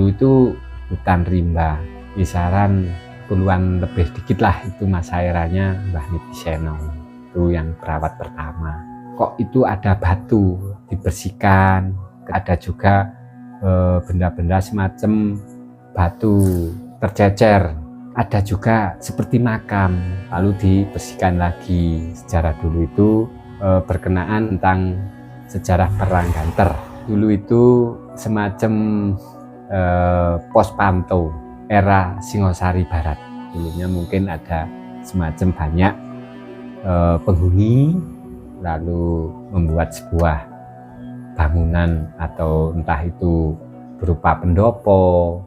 Dulu itu hutan rimba, kisaran puluhan lebih dikit lah itu masa eranya Mbah Nitiseno, itu yang perawat pertama. Kok itu ada batu dibersihkan, ada juga benda-benda semacam batu tercecer, ada juga seperti makam lalu dibersihkan lagi. Sejarah dulu itu berkenaan tentang sejarah perang Ganter. Dulu itu semacam pos pantau era Singosari Barat. Dulunya mungkin ada semacam banyak penghuni, lalu membuat sebuah bangunan atau entah itu berupa pendopo.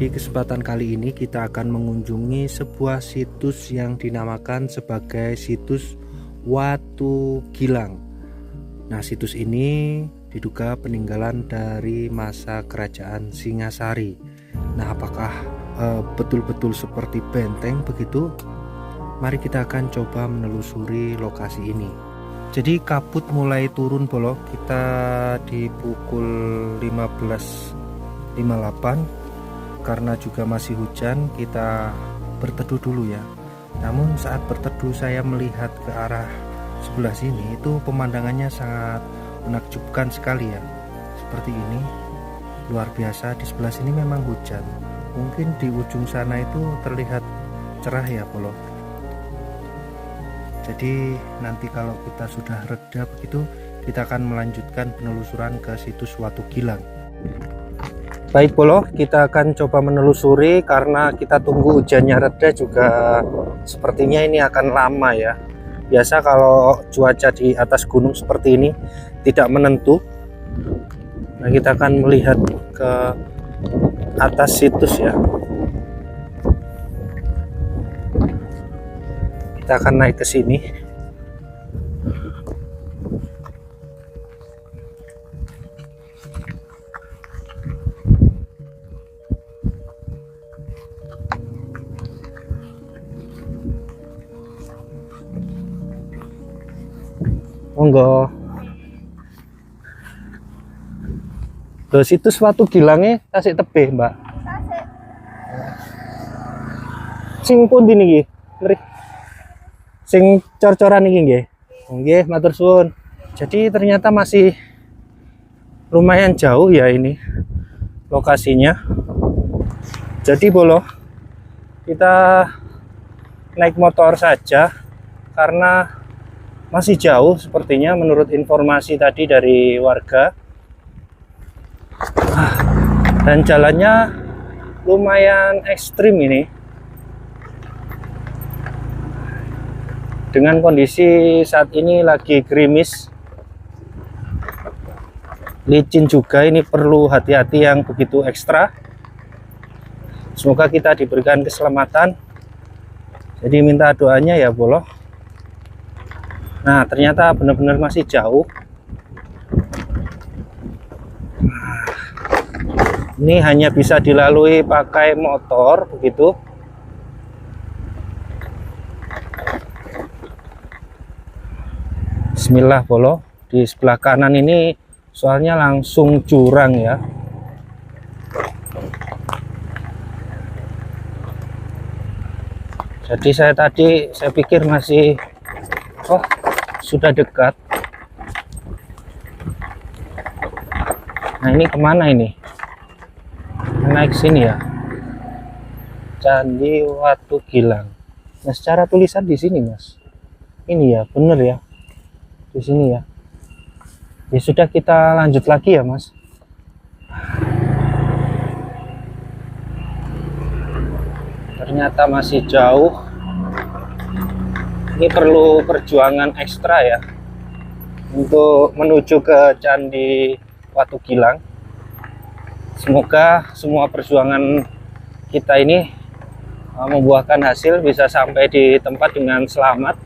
Di kesempatan kali ini kita akan mengunjungi sebuah situs yang dinamakan sebagai situs Watu Gilang. Nah, situs ini diduga peninggalan dari masa kerajaan Singasari. Nah, apakah betul-betul seperti benteng begitu? Mari kita akan coba menelusuri lokasi ini. Jadi kabut mulai turun bolok, kita di pukul 15.58. Karena juga masih hujan, kita berteduh dulu ya. Namun saat berteduh saya melihat ke arah sebelah sini, itu pemandangannya sangat menakjubkan sekali ya. Seperti ini, luar biasa. Di sebelah sini memang hujan. Mungkin di ujung sana itu terlihat cerah ya Polo. Jadi nanti kalau kita sudah reda begitu, kita akan melanjutkan penelusuran ke situs Watu Gilang. Baik Polo, kita akan coba menelusuri karena kita tunggu hujannya reda juga sepertinya ini akan lama ya. Biasa kalau cuaca di atas gunung seperti ini tidak menentu. Nah, kita akan melihat ke atas situs ya. Kita akan naik ke sini. Monggo. Loh, situs Watu Gilangnya tasik tebih, Mbak. Tasik. Sing pundi niki? Mrih. Sing cor-coran niki nggih. Nggih, matur suwun. Jadi ternyata masih lumayan jauh ya ini lokasinya. Jadi Bolo, kita naik motor saja karena masih jauh sepertinya menurut informasi tadi dari warga. Dan jalannya lumayan ekstrim ini. Dengan kondisi saat ini lagi gerimis, licin juga, ini perlu hati-hati yang begitu ekstra. Semoga kita diberikan keselamatan. Jadi minta doanya ya Bolo. Nah ternyata benar-benar masih jauh. Ini hanya bisa dilalui pakai motor begitu. Bismillah Bolo. Di sebelah kanan ini soalnya langsung jurang ya. Jadi saya pikir masih sudah dekat. Nah ini kemana ini? Naik sini ya. Candi Watu Gilang. Nah secara tulisan di sini Mas. Ini ya bener ya. Di sini ya. Ya sudah, kita lanjut lagi ya Mas. Ternyata masih jauh. Ini perlu perjuangan ekstra ya untuk menuju ke Candi Watu Gilang. Semoga semua perjuangan kita ini membuahkan hasil, bisa sampai di tempat dengan selamat.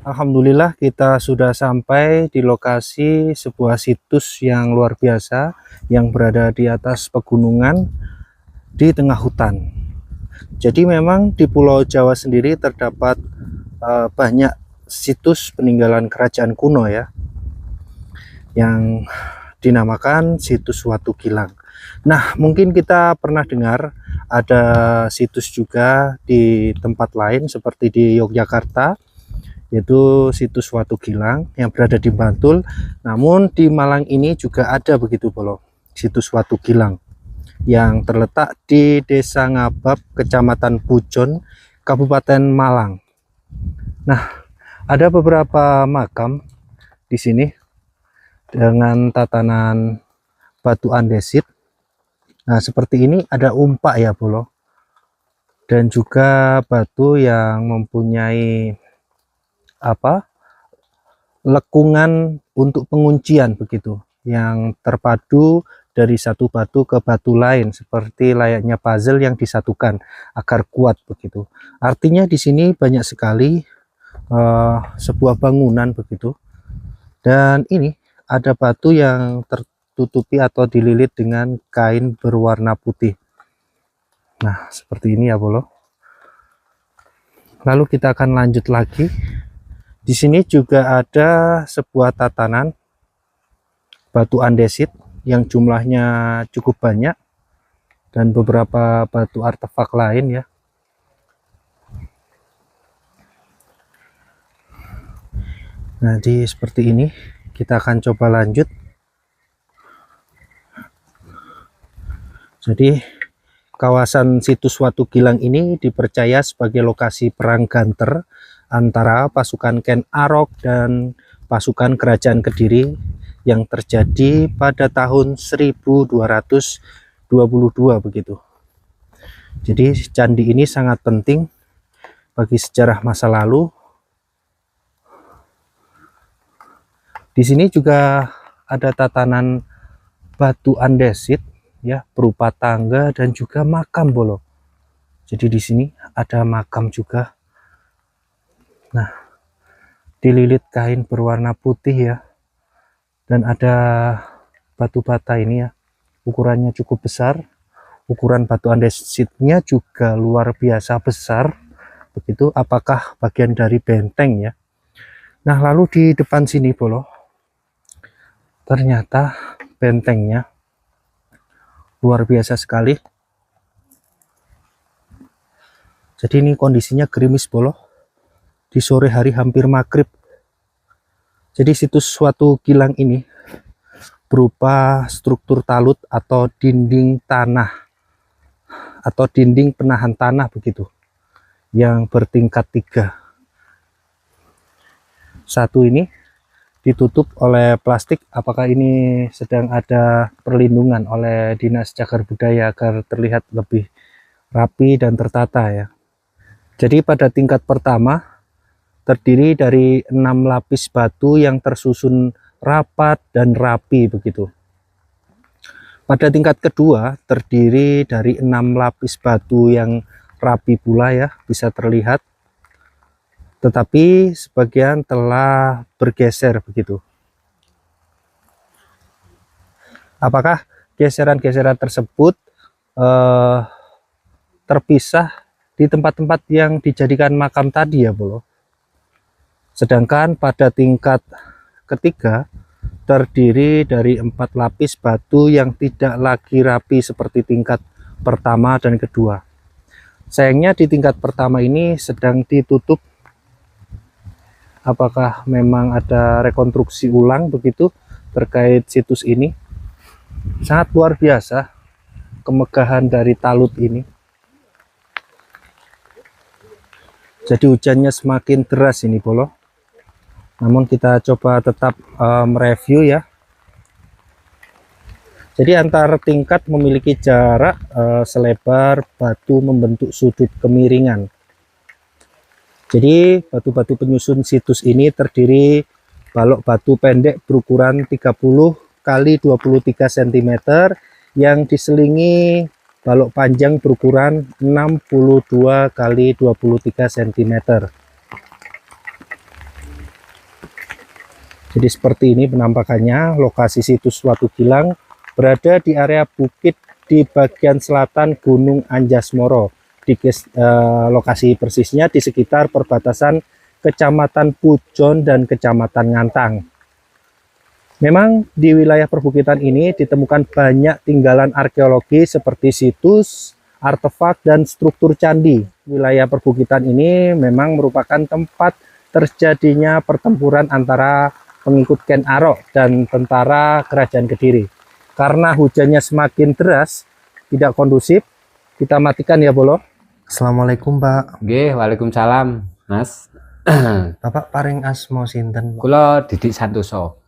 Alhamdulillah kita sudah sampai di lokasi sebuah situs yang luar biasa yang berada di atas pegunungan di tengah hutan. Jadi memang di Pulau Jawa sendiri terdapat banyak situs peninggalan kerajaan kuno ya, yang dinamakan situs Watu Gilang. Nah mungkin kita pernah dengar ada situs juga di tempat lain seperti di Yogyakarta, yaitu situs Watu Gilang yang berada di Bantul. Namun di Malang ini juga ada begitu Bolo, situs Watu Gilang yang terletak di Desa Ngabab, Kecamatan Pujon, Kabupaten Malang. Nah, ada beberapa makam di sini dengan tatanan batu andesit. Nah, seperti ini ada umpak ya Bolo, dan juga batu yang mempunyai lekungan untuk penguncian begitu, yang terpadu dari satu batu ke batu lain seperti layaknya puzzle yang disatukan agar kuat begitu. Artinya di sini banyak sekali sebuah bangunan begitu, dan ini ada batu yang tertutupi atau dililit dengan kain berwarna putih. Nah seperti ini ya Bolo. Lalu kita akan lanjut lagi. Di sini juga ada sebuah tatanan batu andesit yang jumlahnya cukup banyak, dan beberapa batu artefak lain ya. Nah, seperti ini kita akan coba lanjut. Jadi kawasan situs Watu Gilang ini dipercaya sebagai lokasi perang ganter antara pasukan Ken Arok dan pasukan kerajaan Kediri yang terjadi pada tahun 1222 begitu. Jadi candi ini sangat penting bagi sejarah masa lalu. Di sini juga ada tatanan batu andesit ya, berupa tangga dan juga makam Bolo. Jadi di sini ada makam juga. Nah, dililit kain berwarna putih ya, dan ada batu bata ini ya, ukurannya cukup besar. Ukuran batu andesitnya juga luar biasa besar begitu, apakah bagian dari benteng ya. Nah lalu di depan sini Bolo, ternyata bentengnya luar biasa sekali. Jadi ini kondisinya gerimis Bolo, di sore hari hampir maghrib. Jadi situs Watu Gilang ini berupa struktur talut atau dinding tanah atau dinding penahan tanah begitu, yang bertingkat 3. Satu ini ditutup oleh plastik. Apakah ini sedang ada perlindungan oleh Dinas Cagar Budaya agar terlihat lebih rapi dan tertata ya. Jadi pada tingkat pertama terdiri dari 6 lapis batu yang tersusun rapat dan rapi begitu. Pada tingkat kedua terdiri dari 6 lapis batu yang rapi pula ya, bisa terlihat. Tetapi sebagian telah bergeser begitu. Apakah geseran-geseran tersebut terpisah di tempat-tempat yang dijadikan makam tadi ya Bolo? Sedangkan pada tingkat ketiga terdiri dari 4 lapis batu yang tidak lagi rapi seperti tingkat pertama dan kedua. Sayangnya di tingkat pertama ini sedang ditutup. Apakah memang ada rekonstruksi ulang begitu terkait situs ini? Sangat luar biasa kemegahan dari talut ini. Jadi hujannya semakin deras ini Bolo. Namun kita coba tetap mereview ya. Jadi antar tingkat memiliki jarak selebar batu membentuk sudut kemiringan. Jadi batu-batu penyusun situs ini terdiri balok batu pendek berukuran 30 kali 23 cm yang diselingi balok panjang berukuran 62 kali 23 cm. Jadi seperti ini penampakannya. Lokasi situs Watu Gilang berada di area bukit di bagian selatan Gunung Anjas-Moro. Lokasi persisnya di sekitar perbatasan Kecamatan Pujon dan Kecamatan Ngantang. Memang di wilayah perbukitan ini ditemukan banyak tinggalan arkeologi seperti situs, artefak, dan struktur candi. Wilayah perbukitan ini memang merupakan tempat terjadinya pertempuran antara pengikut Ken Arok dan tentara Kerajaan Kediri. Karena hujannya semakin deras, tidak kondusif, kita matikan ya Bolo. Assalamualaikum Pak. Nggih, waalaikumsalam Mas. Bapak paring asmo sinten? Kula Didik Santoso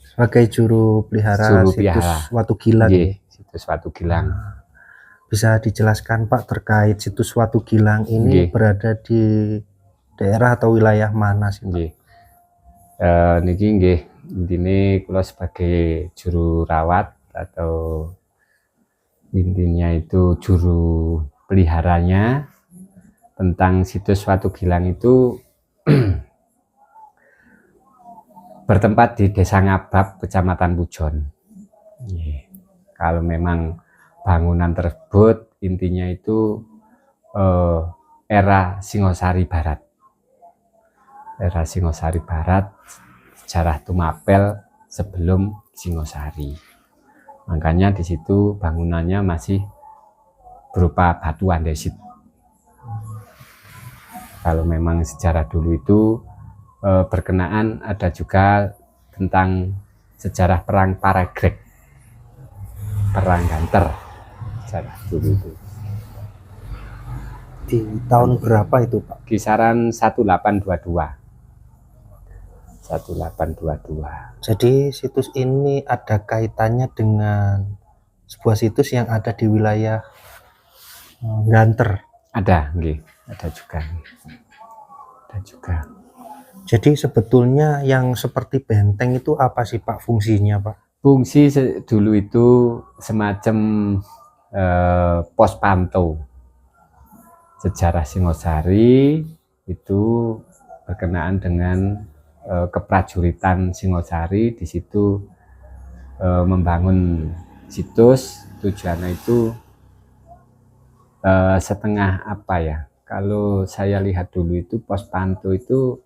Sebagai juru pelihara situs Watu Gilang. Nggih, situs Watu Gilang. Bisa dijelaskan Pak terkait situs Watu Gilang ini berada di daerah atau wilayah mana sih Pak? Nggih. Niki nggih, intine kula sebagai juru rawat atau intinya itu juru peliharanya tentang situs Watu Gilang itu bertempat di Desa Ngabab, Kecamatan Pujon. Kalau memang bangunan tersebut intinya itu era Singosari Barat. Era Singosari Barat, sejarah Tumapel sebelum Singosari. Makanya di situ bangunannya masih berupa batu andesit. Kalau memang sejarah dulu itu berkenaan ada juga tentang sejarah perang Paragreg, perang Ganter, sejarah dulu itu. Di tahun berapa itu Pak? Kisaran 1822. 1822. Jadi situs ini ada kaitannya dengan sebuah situs yang ada di wilayah Ganter. Ada, nggih, ada juga. Ada juga. Jadi sebetulnya yang seperti benteng itu apa sih Pak fungsinya Pak? Fungsi dulu itu semacam pos pantau. Sejarah Singosari itu berkenaan dengan keprajuritan Singosari. Di situ membangun situs, tujuannya itu setengah apa ya, kalau saya lihat dulu itu pos pantau itu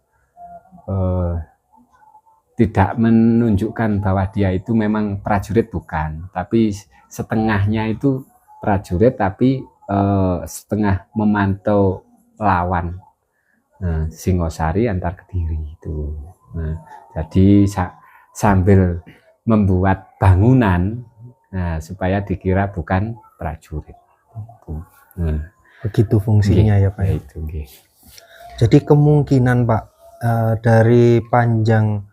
tidak menunjukkan bahwa dia itu memang prajurit, bukan, tapi setengahnya itu prajurit tapi setengah memantau lawan. Nah, Singosari antar Kediri itu. Nah, jadi sambil membuat bangunan, nah, supaya dikira bukan prajurit. Nah, begitu fungsinya ya Pak. Itu. Jadi kemungkinan Pak dari panjang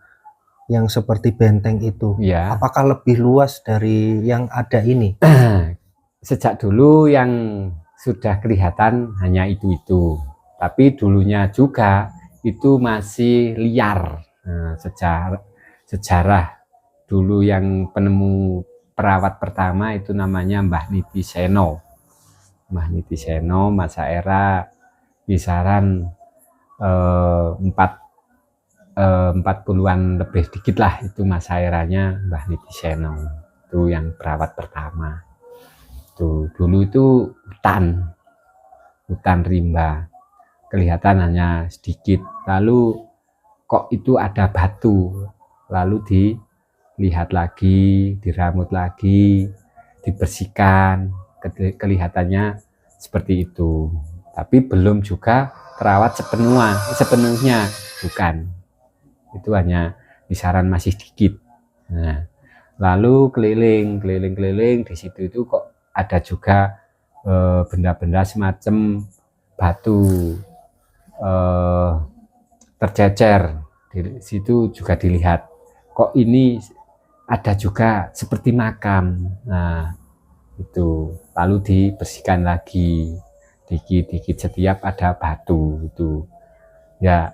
yang seperti benteng itu, ya, apakah lebih luas dari yang ada ini? Sejak dulu yang sudah kelihatan hanya itu. Tapi dulunya juga itu masih liar. Nah, sejarah dulu yang penemu perawat pertama itu namanya Mbah Niti Seno. Mbah Niti Seno masa era kisaran 40-an lebih dikit lah, itu masa eranya Mbah Niti Seno. Itu yang perawat pertama. Tuh, dulu itu hutan rimba, kelihatan hanya sedikit. Lalu kok itu ada batu, lalu dilihat lagi, diramut lagi, dibersihkan, kelihatannya seperti itu. Tapi belum juga terawat sepenuhnya, bukan. Itu hanya kisaran masih sedikit. Nah, lalu keliling di situ itu kok ada juga benda-benda semacam batu tercecer. Di situ juga dilihat, kok ini ada juga seperti makam. Nah, itu lalu dibersihkan lagi dikit-dikit setiap ada batu itu. Ya,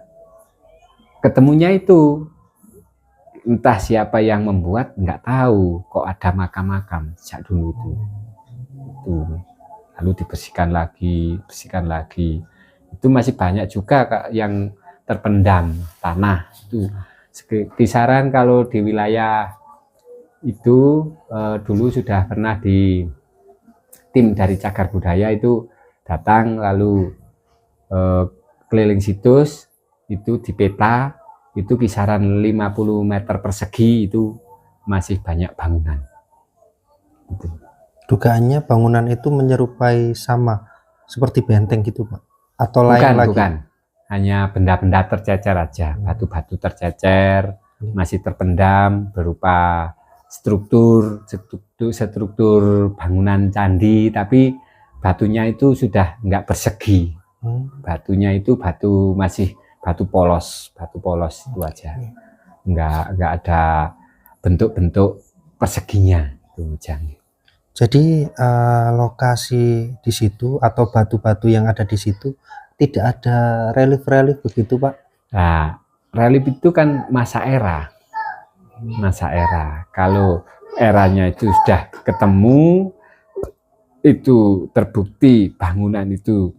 ketemunya itu entah siapa yang membuat, nggak tahu, kok ada makam-makam sejak dulu itu. Lalu dibersihkan lagi, itu masih banyak juga Kak, yang terpendam tanah. Itu kisaran kalau di wilayah itu dulu sudah pernah di tim dari Cagar Budaya itu datang, lalu keliling situs itu dipeta, itu kisaran 50 meter persegi itu masih banyak bangunan. Gitu. Dugaannya bangunan itu menyerupai sama seperti benteng gitu Pak? Atau lain lagi? Bukan, hanya benda-benda tercecer aja, batu-batu tercecer, masih terpendam berupa struktur bangunan candi, tapi batunya itu sudah nggak persegi. Batunya itu masih batu polos itu aja, nggak ada bentuk-bentuk perseginya itu aja. Jadi lokasi di situ atau batu-batu yang ada di situ tidak ada relief begitu Pak? Nah, relief itu kan masa era. Kalau eranya itu sudah ketemu, itu terbukti bangunan itu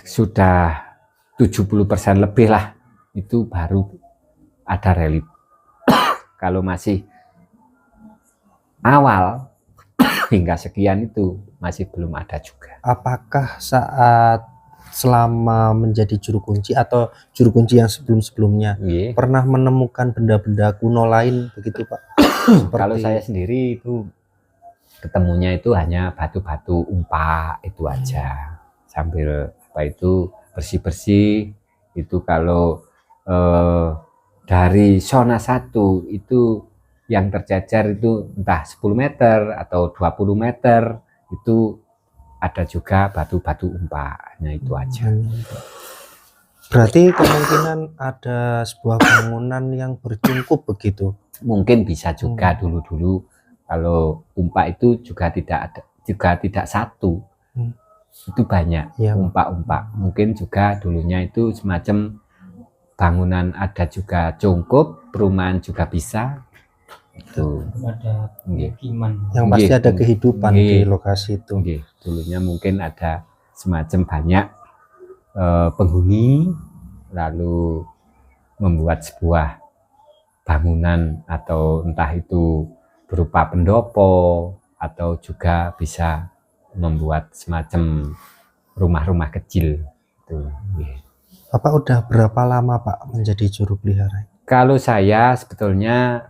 sudah 70% lebih lah, itu baru ada relief. Kalau masih awal hingga sekian itu masih belum ada juga. Apakah selama menjadi juru kunci atau juru kunci yang sebelum-sebelumnya pernah menemukan benda-benda kuno lain begitu Pak? Kalau saya sendiri itu ketemunya itu hanya batu-batu umpak itu aja, sambil bersih-bersih itu. Kalau dari zona 1 itu yang tercecer itu entah 10 meter atau 20 meter itu ada juga batu-batu umpaknya itu aja. Berarti kemungkinan ada sebuah bangunan yang bercungkup begitu? Mungkin bisa juga dulu-dulu. Kalau umpak itu juga tidak satu, itu banyak umpak-umpak. Mungkin juga dulunya itu semacam bangunan ada juga cungkup, perumahan juga bisa. Itu ada pemukiman yang pasti ada kehidupan di lokasi itu. Dulunya mungkin ada semacam banyak penghuni, lalu membuat sebuah bangunan, atau entah itu berupa pendopo atau juga bisa membuat semacam rumah-rumah kecil. Bapak udah berapa lama Pak menjadi juru pelihara? Kalau saya sebetulnya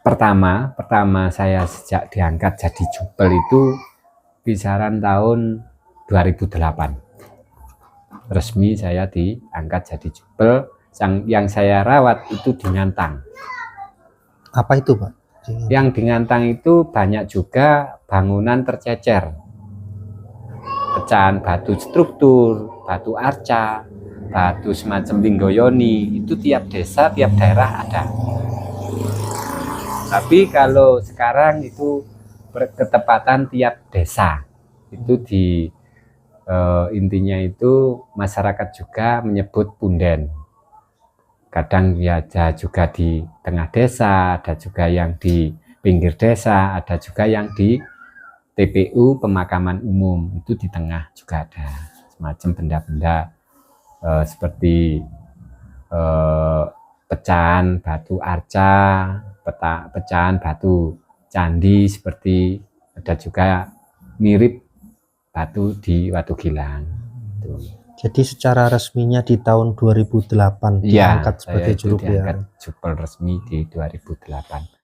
pertama saya sejak diangkat jadi jubel itu kisaran tahun 2008. Resmi saya diangkat jadi jubel. Yang saya rawat itu di Ngantang. Apa itu Pak? Yang di Ngantang itu banyak juga bangunan tercecer, pecahan batu struktur, batu arca, batu semacam Linggoyoni, itu tiap desa, tiap daerah ada. Tapi kalau sekarang itu berketepatan tiap desa itu Intinya itu masyarakat juga menyebut punden. Kadang ya ada juga di tengah desa, ada juga yang di pinggir desa, ada juga yang di TPU pemakaman umum, itu di tengah juga ada semacam benda-benda seperti pecahan batu arca, pecahan batu candi, seperti ada juga mirip batu di Watu Gilang. Jadi secara resminya di tahun 2008 Iya, diangkat sebagai itu juru diangkat biara. jupel resmi di 2008.